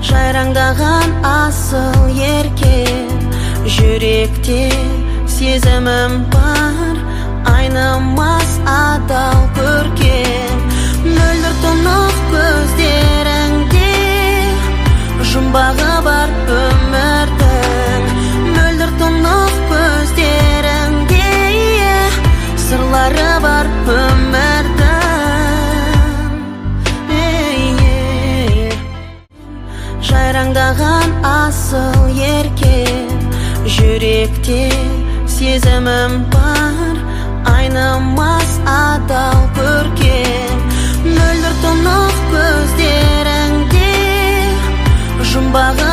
жайраңдаған асыл ерке, жүректе сезімім бар, айнымас адал көркем. Мөлдір тұнық көздеріңде жұмбағы бар өмірдің, мөлдір тұнық көздеріңде сырлары бар өмірдің. Жайраңдаған асыл ерке, жүректе сезімім бар, айнымас адал көркем. Мөлдір тұнық көздеріңде жұмбағы